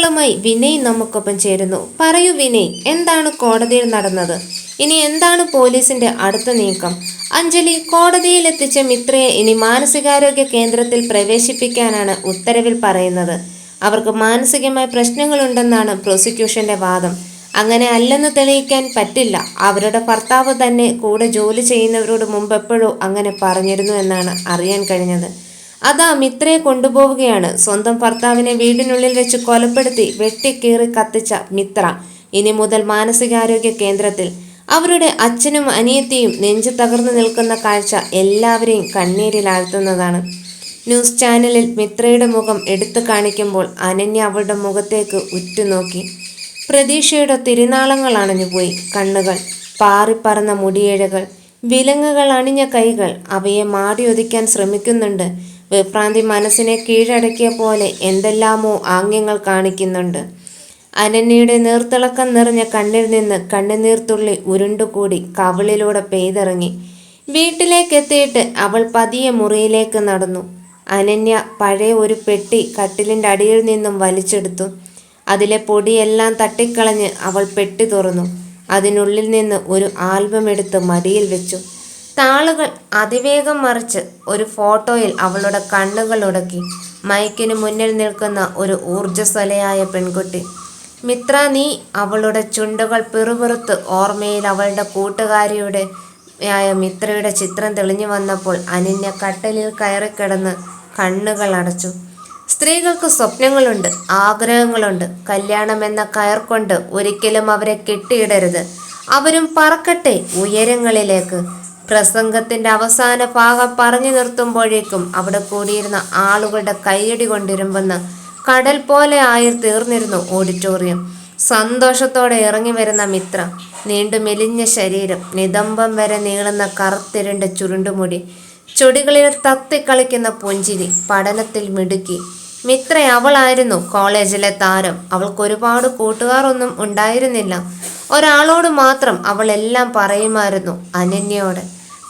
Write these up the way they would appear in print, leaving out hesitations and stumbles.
വിവരങ്ങളുമായി വിനയ് നമുക്കൊപ്പം ചേരുന്നു. പറയൂ വിനയ്, എന്താണ് കോടതിയിൽ നടന്നത്? ഇനി എന്താണ് പോലീസിന്റെ അടുത്ത നീക്കം? അഞ്ജലി കോടതിയിലെത്തിച്ച മിത്രയെ ഇനി മാനസികാരോഗ്യ കേന്ദ്രത്തിൽ പ്രവേശിപ്പിക്കാനാണ് ഉത്തരവിൽ പറയുന്നത്. അവർക്ക് മാനസികമായ പ്രശ്നങ്ങളുണ്ടെന്നാണ് പ്രോസിക്യൂഷന്റെ വാദം. അങ്ങനെ അല്ലെന്ന് തെളിയിക്കാൻ പറ്റില്ല. അവരുടെ ഭർത്താവ് തന്നെ കൂടെ ജോലി ചെയ്യുന്നവരോട് മുമ്പെപ്പോഴോ അങ്ങനെ പറഞ്ഞിരുന്നു എന്നാണ് അറിയാൻ കഴിഞ്ഞത്. അതാ മിത്രയെ കൊണ്ടുപോവുകയാണ്. സ്വന്തം ഭർത്താവിനെ വീടിനുള്ളിൽ വെച്ച് കൊലപ്പെടുത്തി വെട്ടിക്കീറി കത്തിച്ച മിത്ര ഇനി മുതൽ മാനസികാരോഗ്യ കേന്ദ്രത്തിൽ. അവരുടെ അച്ഛനും അനിയത്തിയും നെഞ്ചു തകർന്നു നിൽക്കുന്ന കാഴ്ച എല്ലാവരെയും കണ്ണീരിലാഴ്ത്തുന്നതാണ്. ന്യൂസ് ചാനലിൽ മിത്രയുടെ മുഖം എടുത്തു കാണിക്കുമ്പോൾ അനന്യ അവളുടെ മുഖത്തേക്ക് ഉറ്റുനോക്കി. പ്രതീക്ഷയുടെ തിരുനാളങ്ങൾ അണഞ്ഞുപോയി. കണ്ണുകൾ, പാറിപ്പറന്ന മുടിയിഴകൾ, വിലങ്ങുകൾ അണിഞ്ഞ കൈകൾ അവയെ മാടിയൊതുക്കാൻ ശ്രമിക്കുന്നുണ്ട്. വിഭ്രാന്തി മനസ്സിനെ കീഴടക്കിയ പോലെ എന്തെല്ലാമോ ആംഗ്യങ്ങൾ കാണിക്കുന്നുണ്ട്. അനന്യയുടെ നീർത്തിളക്കം നിറഞ്ഞ കണ്ണിൽ നിന്ന് കണ്ണുനീർത്തുള്ളി ഉരുണ്ടുകൂടി കവിളിലൂടെ പെയ്തിറങ്ങി. വീട്ടിലേക്കെത്തിയിട്ട് അവൾ പതിയെ മുറിയിലേക്ക് നടന്നു. അനന്യ പഴയ ഒരു പെട്ടി കട്ടിലിൻ്റെ അടിയിൽ നിന്നും വലിച്ചെടുത്തു. അതിലെ പൊടിയെല്ലാം തട്ടിക്കളഞ്ഞ് അവൾ പെട്ടി തുറന്നു. അതിനുള്ളിൽ നിന്ന് ഒരു ആൽബം എടുത്ത് മടിയിൽ വെച്ചു. താളുകൾ അതിവേഗം മറിച്ച് ഒരു ഫോട്ടോയിൽ അവളുടെ കണ്ണുകൾ ഉടക്കി. മൈക്കിന് മുന്നിൽ നിൽക്കുന്ന ഒരു ഊർജ്ജസ്വലയായ പെൺകുട്ടി. മിത്ര നീ. അവളുടെ ചുണ്ടുകൾ പിറുപിറുത്ത് ഓർമ്മയിൽ അവളുടെ കൂട്ടുകാരിയുടെ മിത്രയുടെ ചിത്രം തെളിഞ്ഞു വന്നപ്പോൾ അനന്യ കട്ടലിൽ കയറിക്കിടന്ന് കണ്ണുകൾ അടച്ചു. സ്ത്രീകൾക്ക് സ്വപ്നങ്ങളുണ്ട്, ആഗ്രഹങ്ങളുണ്ട്. കല്യാണം എന്ന കയർ കൊണ്ട് ഒരിക്കലും അവരെ കെട്ടിയിടരുത്. അവരും പറക്കട്ടെ ഉയരങ്ങളിലേക്ക്. പ്രസംഗത്തിന്റെ അവസാന ഭാഗം പറഞ്ഞു നിർത്തുമ്പോഴേക്കും അവിടെ കൂടിയിരുന്ന ആളുകളുടെ കൈയടി കൊണ്ടിരുമ്പെന്ന കടൽ പോലെ ആയി തീർന്നിരുന്നു ഓഡിറ്റോറിയം. സന്തോഷത്തോടെ ഇറങ്ങി വരുന്ന മിത്ര. നീണ്ടു മെലിഞ്ഞ ശരീരം, നിതംബം വരെ നീളുന്ന കറുത്തിരണ്ട ചുരുണ്ടുമുടി, ചൊടികളിൽ തത്തിക്കളിക്കുന്ന പുഞ്ചിരി, പഠനത്തിൽ മിടുക്കി. മിത്ര അവളായിരുന്നു കോളേജിലെ താരം. അവൾക്ക് ഒരുപാട് കൂട്ടുകാർ ഒന്നും ഉണ്ടായിരുന്നില്ല. ഒരാളോട് മാത്രം അവൾ എല്ലാം പറയുമായിരുന്നു, അനന്യയോട്.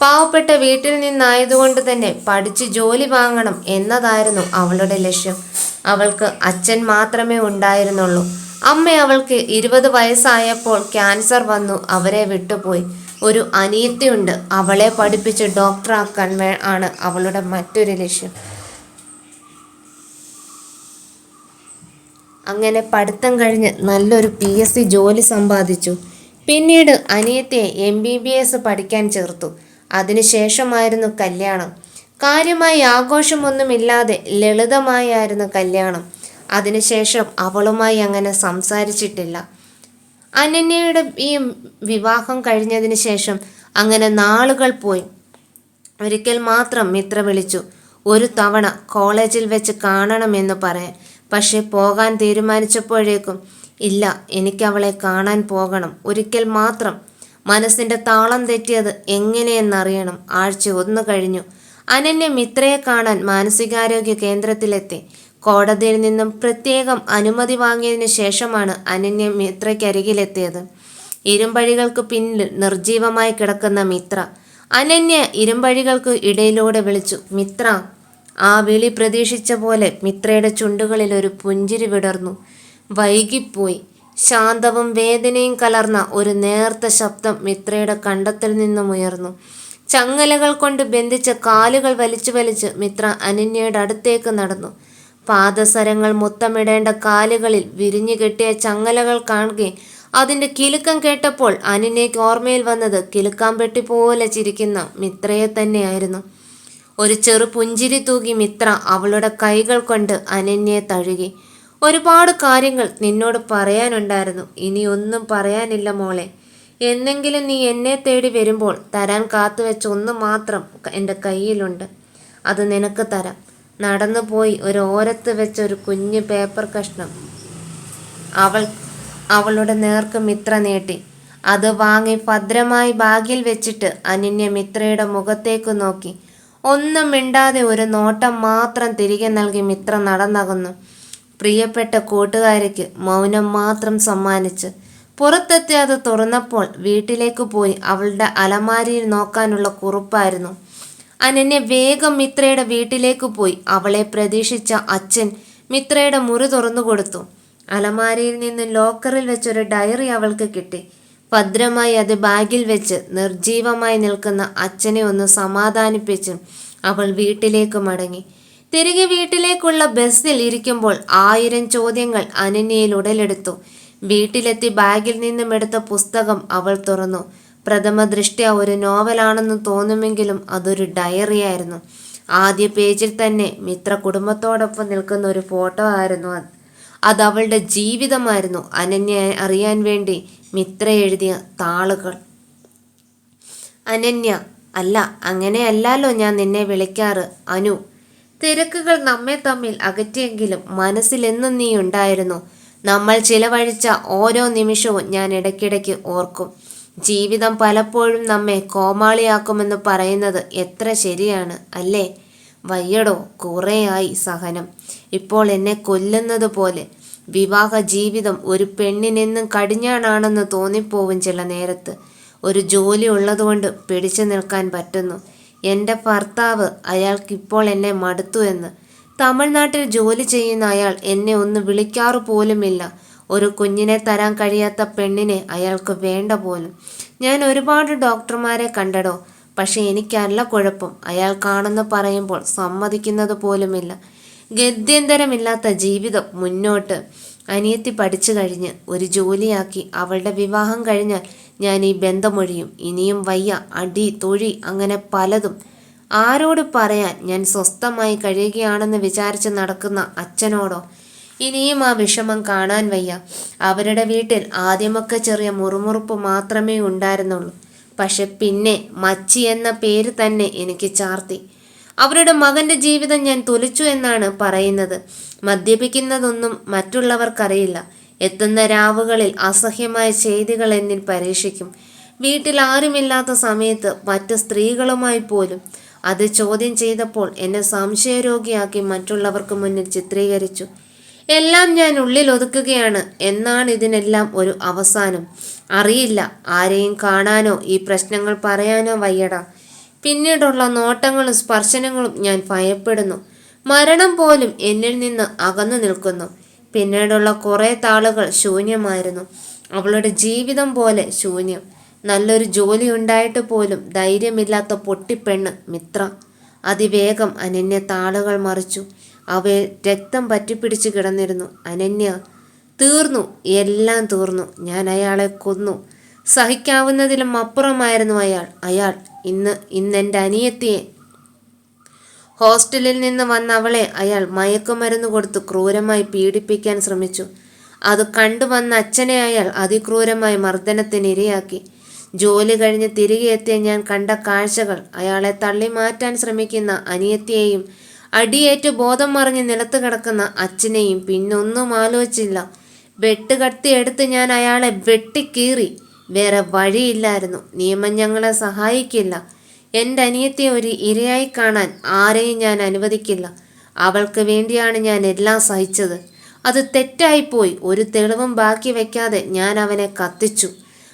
പാവപ്പെട്ട വീട്ടിൽ നിന്നായതുകൊണ്ട് തന്നെ പഠിച്ച് ജോലി വാങ്ങണം എന്നതായിരുന്നു അവളുടെ ലക്ഷ്യം. അവൾക്ക് അച്ഛൻ മാത്രമേ ഉണ്ടായിരുന്നുള്ളൂ. അമ്മ അവൾക്ക് 20 വയസ്സായപ്പോൾ ക്യാൻസർ വന്നു അവരെ വിട്ടുപോയി. ഒരു അനിയത്തിയുണ്ട്. അവളെ പഠിപ്പിച്ച് ഡോക്ടറാക്കാൻ ആണ് അവളുടെ മറ്റൊരു ലക്ഷ്യം. അങ്ങനെ പഠിത്തം കഴിഞ്ഞ് നല്ലൊരു PSC ജോലി സമ്പാദിച്ചു. പിന്നീട് അനിയത്തിയെ MBBS പഠിക്കാൻ ചേർത്തു. അതിനുശേഷമായിരുന്നു കല്യാണം. കാര്യമായി ആഘോഷമൊന്നുമില്ലാതെ ലളിതമായായിരുന്നു കല്യാണം. അതിനുശേഷം അവളുമായി അങ്ങനെ സംസാരിച്ചിട്ടില്ല. അനന്യയുടെ ഈ വിവാഹം കഴിഞ്ഞതിന് ശേഷം അങ്ങനെ നാളുകൾ പോയി. ഒരിക്കൽ മാത്രം മിത്ര വിളിച്ചു, ഒരു തവണ കോളേജിൽ വെച്ച് കാണണമെന്ന് പറയാൻ. പക്ഷെ പോകാൻ തീരുമാനിച്ചപ്പോഴേക്കും ഇല്ല, എനിക്ക് അവളെ കാണാൻ പോകണം, ഒരിക്കൽ മാത്രം. മനസ്സിൻ്റെ താളം തെറ്റിയത് എങ്ങനെയെന്നറിയണം. ആഴ്ച 1 കഴിഞ്ഞു. അനന്യ മിത്രയെ കാണാൻ മാനസികാരോഗ്യ കേന്ദ്രത്തിലെത്തി. കോടതിയിൽ നിന്നും പ്രത്യേകം അനുമതി വാങ്ങിയതിനു ശേഷമാണ് അനന്യ മിത്രയ്ക്കരികിലെത്തിയത്. ഇരുമ്പഴികൾക്ക് പിന്നിൽ നിർജീവമായി കിടക്കുന്ന മിത്ര. അനന്യ ഇരുമ്പഴികൾക്ക് ഇടയിലൂടെ വിളിച്ചു, മിത്ര. ആ വിളി പ്രതീക്ഷിച്ച പോലെ മിത്രയുടെ ചുണ്ടുകളിൽ ഒരു പുഞ്ചിരി വിടർന്നു. വൈകിപ്പോയി. ശാന്തവും വേദനയും കലർന്ന ഒരു നേർത്ത ശബ്ദം മിത്രയുടെ കണ്ടത്തിൽ നിന്നും ഉയർന്നു. ചങ്ങലകൾ കൊണ്ട് ബന്ധിച്ച കാലുകൾ വലിച്ചു വലിച്ച് മിത്ര അനന്യയുടെ അടുത്തേക്ക് നടന്നു. പാദസരങ്ങൾ മുത്തമിടേണ്ട കാലുകളിൽ വിരിഞ്ഞു കെട്ടിയ ചങ്ങലകൾ കാണുകയും അതിൻ്റെ കിലുക്കം കേട്ടപ്പോൾ അനന്യയ്ക്ക് ഓർമ്മയിൽ വന്നത് കിലുക്കാമ്പെട്ടി പോലെ ചിരിക്കുന്ന മിത്രയെ തന്നെയായിരുന്നു. ഒരു ചെറു പുഞ്ചിരി തൂകി മിത്ര അവളുടെ കൈകൾ കൊണ്ട് അനന്യയെ തഴുകി. ഒരുപാട് കാര്യങ്ങൾ നിന്നോട് പറയാനുണ്ടായിരുന്നു. ഇനി ഒന്നും പറയാനില്ല മോളെ. എന്നെങ്കിലും നീ എന്നെ തേടി വരുമ്പോൾ തരാൻ കാത്തുവെച്ച ഒന്ന് മാത്രം എൻ്റെ കയ്യിലുണ്ട്. അത് നിനക്ക് തരാം. നടന്നു പോയി ഒരു ഓരത്ത് വെച്ച ഒരു കുഞ്ഞു പേപ്പർ കഷ്ണം അവളുടെ നേർക്ക് മിത്ര നീട്ടി. അത് വാങ്ങി ഭദ്രമായി ബാഗിൽ വെച്ചിട്ട് അനന്യ മിത്രയുടെ മുഖത്തേക്ക് നോക്കി. ഒന്നും മിണ്ടാതെ ഒരു നോട്ടം മാത്രം തിരികെ നൽകി മിത്ര നടന്നകന്നു. പ്രിയപ്പെട്ട കൂട്ടുകാരിക്ക് മൗനം മാത്രം സമ്മാനിച്ച് പുറത്തെത്തി അത് തുറന്നപ്പോൾ വീട്ടിലേക്ക് പോയി അവളുടെ അലമാരിയിൽ നോക്കാനുള്ള കുറിപ്പായിരുന്നു. അനന്യ വേഗം മിത്രയുടെ വീട്ടിലേക്ക് പോയി. അവളെ പ്രതീക്ഷിച്ച അച്ഛൻ മിത്രയുടെ മുറി തുറന്നു കൊടുത്തു. അലമാരയിൽ നിന്ന് ലോക്കറിൽ വെച്ചൊരു ഡയറി അവൾക്ക് കിട്ടി. ഭദ്രമായി അത് ബാഗിൽ വെച്ച് നിർജീവമായി നിൽക്കുന്ന അച്ഛനെ ഒന്ന് സമാധാനിപ്പിച്ച് അവൾ വീട്ടിലേക്ക് മടങ്ങി. തിരികെ വീട്ടിലേക്കുള്ള ബസ്സിൽ ഇരിക്കുമ്പോൾ 1000 ചോദ്യങ്ങൾ അനന്യയിൽ ഉടലെടുത്തു. വീട്ടിലെത്തി ബാഗിൽ നിന്നും എടുത്ത പുസ്തകം അവൾ തുറന്നു. പ്രഥമ ദൃഷ്ട്യാ ഒരു നോവലാണെന്ന് തോന്നുമെങ്കിലും അതൊരു ഡയറിയായിരുന്നു. ആദ്യ പേജിൽ തന്നെ മിത്ര കുടുംബത്തോടൊപ്പം നിൽക്കുന്ന ഒരു ഫോട്ടോ ആയിരുന്നു അത് അവളുടെ ജീവിതമായിരുന്നു. അനന്യ അറിയാൻ വേണ്ടി മിത്ര എഴുതിയ താളുകൾ. അനന്യ, അല്ല അങ്ങനെയല്ലല്ലോ ഞാൻ നിന്നെ വിളിക്കാറ്, അനു. തിരക്കുകൾ നമ്മെ തമ്മിൽ അകറ്റിയെങ്കിലും മനസ്സിലെന്നും നീ ഉണ്ടായിരുന്നു. നമ്മൾ ചിലവഴിച്ച ഓരോ നിമിഷവും ഞാൻ ഇടയ്ക്കിടയ്ക്ക് ഓർക്കും. ജീവിതം പലപ്പോഴും നമ്മെ കോമാളിയാക്കുമെന്ന് പറയുന്നത് എത്ര ശരിയാണ് അല്ലേ? വയ്യടോ, കുറേയായി സഹനം. ഇപ്പോൾ എന്നെ കൊല്ലുന്നത് പോലെ. വിവാഹ ജീവിതം ഒരു പെണ്ണിനെന്നും കടിഞ്ഞാണാണെന്ന് തോന്നിപ്പോവും ചില നേരത്ത്. ഒരു ജോലി ഉള്ളതുകൊണ്ട് പിടിച്ചു നിൽക്കാൻ പറ്റുന്നു. എൻ്റെ ഭർത്താവ്, അയാൾക്കിപ്പോൾ എന്നെ മടുത്തു എന്ന്. തമിഴ്നാട്ടിൽ ജോലി ചെയ്യുന്ന അയാൾ എന്നെ ഒന്ന് വിളിക്കാറു പോലുമില്ല. ഒരു കുഞ്ഞിനെ തരാൻ കഴിയാത്ത പെണ്ണിനെ അയാൾക്ക് വേണ്ട പോലും. ഞാൻ ഒരുപാട് ഡോക്ടർമാരെ കണ്ടടോ, പക്ഷെ എനിക്കല്ല കുഴപ്പം. അയാൾക്കാണെന്ന് പറയുമ്പോൾ സമ്മതിക്കുന്നത് പോലുമില്ല. ഗത്യന്തരമില്ലാത്ത ജീവിതം മുന്നോട്ട്. അനിയത്തി പഠിച്ചു കഴിഞ്ഞ് ഒരു ജോലിയാക്കി അവളുടെ വിവാഹം കഴിഞ്ഞാൽ ഞാൻ ഈ ബന്ധമൊഴിയും. ഇനിയും വയ്യ, അടി തൊഴി അങ്ങനെ പലതും. ആരോട് പറയാൻ? ഞാൻ സ്വസ്ഥമായി കഴിയുകയാണെന്ന് വിചാരിച്ച് നടക്കുന്ന അച്ഛനോടോ? ഇനിയും ആ വിഷമം കാണാൻ വയ്യ. അവരുടെ വീട്ടിൽ ആദ്യമൊക്കെ ചെറിയ മുറുമുറുപ്പ് മാത്രമേ ഉണ്ടായിരുന്നുള്ളൂ. പക്ഷെ പിന്നെ മച്ചി എന്ന പേര് തന്നെ എനിക്ക് ചാർത്തി. അവരുടെ മകൻ്റെ ജീവിതം ഞാൻ തൊലിച്ചു എന്നാണ് പറയുന്നത്. മദ്യപിക്കുന്നതൊന്നും മറ്റുള്ളവർക്കറിയില്ല. എത്തുന്ന രാവുകളിൽ അസഹ്യമായ ചെയ്തികൾ എന്നിൽ പരീക്ഷിക്കും. വീട്ടിൽ ആരുമില്ലാത്ത സമയത്ത് മറ്റ് സ്ത്രീകളുമായി പോലും. അത് ചോദ്യം ചെയ്തപ്പോൾ എന്നെ സംശയരോഗിയാക്കി മറ്റുള്ളവർക്ക് മുന്നിൽ ചിത്രീകരിച്ചു. എല്ലാം ഞാൻ ഉള്ളിൽ ഒതുക്കുകയാണ്. എന്നാണ് ഇതിനെല്ലാം ഒരു അവസാനം? അറിയില്ല. ആരെയും കാണാനോ ഈ പ്രശ്നങ്ങൾ പറയാനോ വയ്യടാ. പിന്നീടുള്ള നോട്ടങ്ങളും സ്പർശനങ്ങളും ഞാൻ ഭയപ്പെടുന്നു. മരണം പോലും എന്നിൽ നിന്ന് അകന്നു നിൽക്കുന്നു. പിന്നീടുള്ള കുറേ താളുകൾ ശൂന്യമായിരുന്നു. അവളുടെ ജീവിതം പോലെ ശൂന്യം. നല്ലൊരു ജോലി ഉണ്ടായിട്ട് പോലും ധൈര്യമില്ലാത്ത പൊട്ടിപ്പെണ്ണ് മിത്ര. അതിവേഗം അനന്യ താളുകൾ മറിച്ചു. അവയിൽ രക്തം പറ്റിപ്പിടിച്ച് കിടന്നിരുന്നു. അനന്യ, തീർന്നു, എല്ലാം തീർന്നു. ഞാൻ അയാളെ കൊന്നു. സഹിക്കാവുന്നതിലും അപ്പുറമായിരുന്നു അയാൾ. ഇന്നെൻ്റെ അനിയത്തിയെ, ഹോസ്റ്റലിൽ നിന്ന് വന്ന അവളെ അയാൾ മയക്കുമരുന്ന് കൊടുത്ത് ക്രൂരമായി പീഡിപ്പിക്കാൻ ശ്രമിച്ചു. അത് കണ്ടുവന്ന അച്ഛനെ അയാൾ അതിക്രൂരമായി മർദ്ദനത്തിനിരയാക്കി. ജോലി കഴിഞ്ഞ് തിരികെ എത്തിയ ഞാൻ കണ്ട കാഴ്ചകൾ. അയാളെ തള്ളി മാറ്റാൻ ശ്രമിക്കുന്ന അനിയത്തിയെയും അടിയേറ്റ് ബോധം മറിഞ്ഞ് നിലത്ത് കിടക്കുന്ന അച്ഛനെയും. പിന്നൊന്നും ആലോചിച്ചില്ല. വെട്ടുകത്തിയെടുത്ത് ഞാൻ അയാളെ വെട്ടിക്കീറി. വേറെ വഴിയില്ലായിരുന്നു. നിയമം ഞങ്ങളെ സഹായിക്കില്ല. എൻ്റെ അനിയത്തിയെ ഒരു ഇരയായി കാണാൻ ആരെയും ഞാൻ അനുവദിക്കില്ല. അവൾക്ക് വേണ്ടിയാണ് ഞാൻ എല്ലാം സഹിച്ചത്. അത് തെറ്റായിപ്പോയി. ഒരു തെളിവും ബാക്കി വയ്ക്കാതെ ഞാൻ അവനെ കത്തിച്ചു.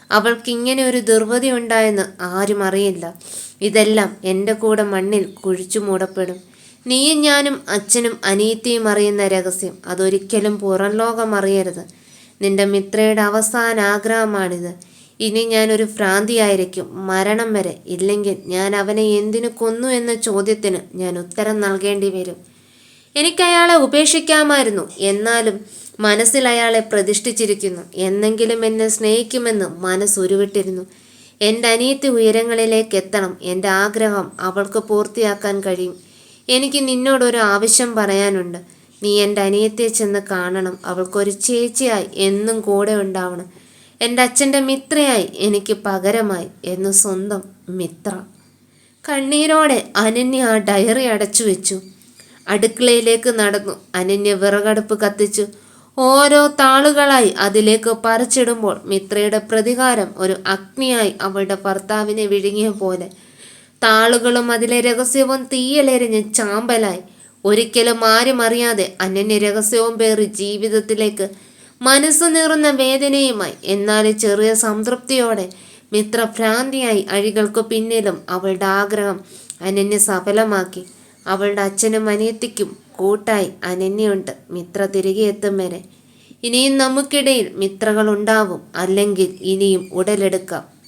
അവൾക്ക് ഇങ്ങനെ ഒരു ദുർഗതി ഉണ്ടായെന്ന് ആരും അറിയില്ല. ഇതെല്ലാം എൻ്റെ കൂടെ മണ്ണിൽ കുഴിച്ചു മൂടപ്പെടും. നീയും ഞാനും അച്ഛനും അനിയത്തിയും അറിയുന്ന രഹസ്യം അതൊരിക്കലും പുറം ലോകം അറിയരുത്. നിന്റെ മിത്രയുടെ അവസാന ആഗ്രഹമാണിത്. ഇനി ഞാനൊരു ഭ്രാന്തിയായിരിക്കും മരണം വരെ. ഇല്ലെങ്കിൽ ഞാൻ അവനെ എന്തിനു കൊന്നു എന്ന ചോദ്യത്തിന് ഞാൻ ഉത്തരം നൽകേണ്ടി വരും. എനിക്കയാളെ ഉപേക്ഷിക്കാമായിരുന്നു. എന്നാലും മനസ്സിൽ അയാളെ പ്രതിഷ്ഠിച്ചിരിക്കുന്നു. എന്നെങ്കിലും എന്നെ സ്നേഹിക്കുമെന്ന് മനസ്സുരുവിട്ടിരുന്നു. എൻ്റെ അനിയത്തി ഉയരങ്ങളിലേക്ക് എത്തണം. എൻ്റെ ആഗ്രഹം അവൾക്ക് പൂർത്തിയാക്കാൻ കഴിയും. എനിക്ക് നിന്നോടൊരു ആവശ്യം പറയാനുണ്ട്. നീ എൻ്റെ അനിയത്തിയെ ചെന്ന് കാണണം. അവൾക്കൊരു ചേച്ചിയായി എന്നും കൂടെ ഉണ്ടാവണം. എൻ്റെ അച്ഛൻ്റെ മിത്രയായി, എനിക്ക് പകരമായി എന്ന് സ്വന്തം മിത്ര. കണ്ണീരോടെ അനന്യ ആ ഡയറി അടച്ചു വെച്ചു. അടുക്കളയിലേക്ക് നടന്നു. അനന്യ വിറകടുപ്പ് കത്തിച്ചു. ഓരോ താളുകളായി അതിലേക്ക് പറിച്ചിടുമ്പോൾ മിത്രയുടെ പ്രതികാരം ഒരു അഗ്നിയായി അവളുടെ ഭർത്താവിനെ വിഴുങ്ങിയ പോലെ. താളുകളും അതിലെ രഹസ്യവും തീയലെറിഞ്ഞ് ചാമ്പലായി. ഒരിക്കലും ആരും അറിയാതെ അനന്യ രഹസ്യവും പേറി ജീവിതത്തിലേക്ക് മനസ്സ് നീറുന്ന വേദനയുമായി. എന്നാൽ ചെറിയ സംതൃപ്തിയോടെ മിത്ര ഭ്രാന്തിയായി. അഴികൾക്ക് പിന്നിലും അവളുടെ ആഗ്രഹം അനന്യ സഫലമാക്കി. അവളുടെ അച്ഛനും അനിയത്തിക്കും കൂട്ടായി അനന്യയുണ്ട്. മിത്ര തിരികെ എത്തും വരെ. ഇനിയും നമുക്കിടയിൽ മിത്രങ്ങൾ ഉണ്ടാവും, അല്ലെങ്കിൽ ഇനിയും ഉടലെടുക്കാം.